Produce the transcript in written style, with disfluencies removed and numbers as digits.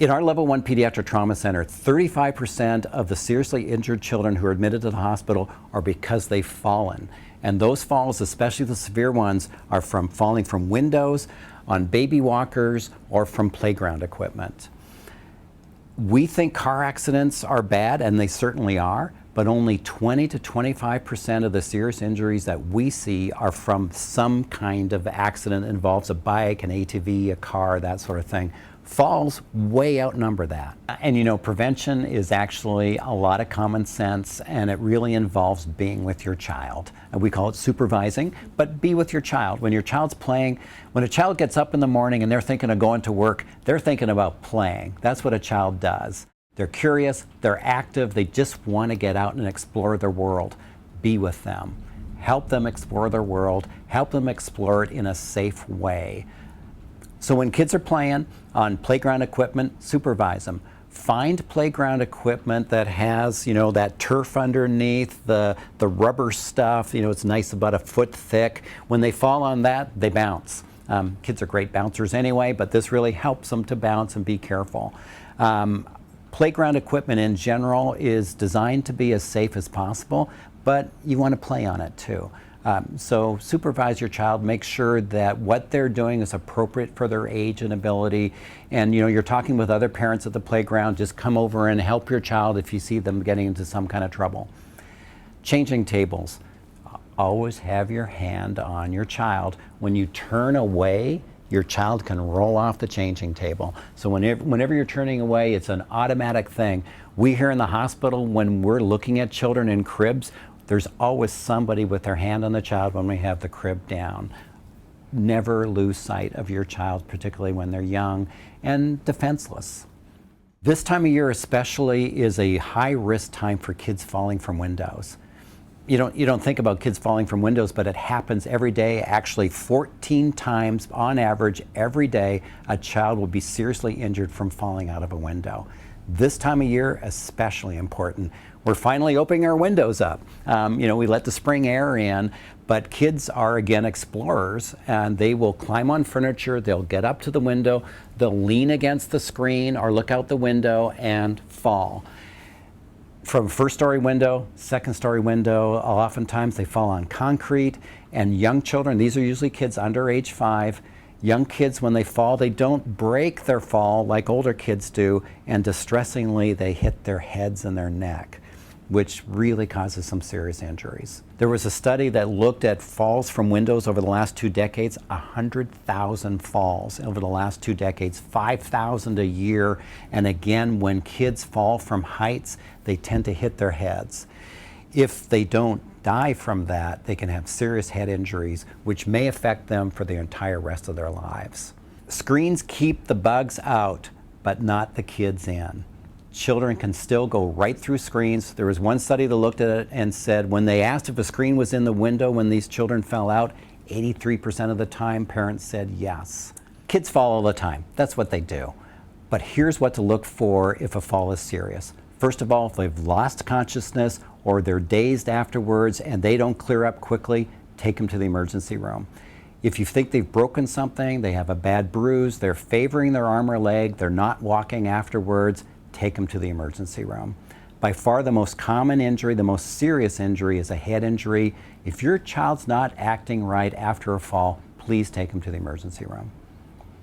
In our Level 1 Pediatric Trauma Center, 35% of the seriously injured children who are admitted to the hospital are because they've fallen. And those falls, especially the severe ones, are from falling from windows, on baby walkers, or from playground equipment. We think car accidents are bad, and they certainly are, but only 20 to 25% of the serious injuries that we see are from some kind of accident that involves a bike, an ATV, a car, that sort of thing. Falls way outnumber that. And you know, prevention is actually a lot of common sense, and it really involves being with your child. And we call it supervising, but be with your child. When your child's playing, when a child gets up in the morning and they're thinking of going to work, they're thinking about playing. That's what a child does. They're curious, they're active, they just want to get out and explore their world. Be with them. Help them explore their world. Help them explore it in a safe way. So when kids are playing on playground equipment, supervise them. Find playground equipment that has, you know, that turf underneath, the rubber stuff, you know, it's nice, about a foot thick. When they fall on that, they bounce. Kids are great bouncers anyway, but this really helps them to bounce, and be careful. Playground equipment in general is designed to be as safe as possible, but you want to play on it too. So supervise your child, make sure that what they're doing is appropriate for their age and ability. And you know, you're talking with other parents at the playground, just come over and help your child if you see them getting into some kind of trouble. Changing tables. Always have your hand on your child. When you turn away, your child can roll off the changing table. So whenever you're turning away, it's an automatic thing. We here in the hospital, when we're looking at children in cribs, there's always somebody with their hand on the child when we have the crib down. Never lose sight of your child, particularly when they're young and defenseless. This time of year especially is a high-risk time for kids falling from windows. You don't think about kids falling from windows, but it happens every day. Actually, 14 times on average every day, a child will be seriously injured from falling out of a window. This time of year, especially important. We're finally opening our windows up. You know, we let the spring air in, but kids are, again, explorers, and they will climb on furniture, they'll get up to the window, they'll lean against the screen or look out the window and fall. From first-story window, second-story window, oftentimes they fall on concrete. And young children, these are usually kids under age 5, young kids, when they fall, they don't break their fall like older kids do, and distressingly, they hit their heads and their neck, which really causes some serious injuries. There was a study that looked at falls from windows over the last 2 decades, 100,000 falls over the last 2 decades, 5,000 a year. And again, when kids fall from heights, they tend to hit their heads. If they don't die from that, they can have serious head injuries, which may affect them for the entire rest of their lives. Screens keep the bugs out, but not the kids in. Children can still go right through screens. There was one study that looked at it and said when they asked if a screen was in the window when these children fell out, 83% of the time parents said yes. Kids fall all the time. That's what they do. But here's what to look for if a fall is serious. First of all, if they've lost consciousness or they're dazed afterwards and they don't clear up quickly, take them to the emergency room. If you think they've broken something, they have a bad bruise, they're favoring their arm or leg, they're not walking afterwards, take them to the emergency room. By far the most common injury, the most serious injury, is a head injury. If your child's not acting right after a fall, please take them to the emergency room.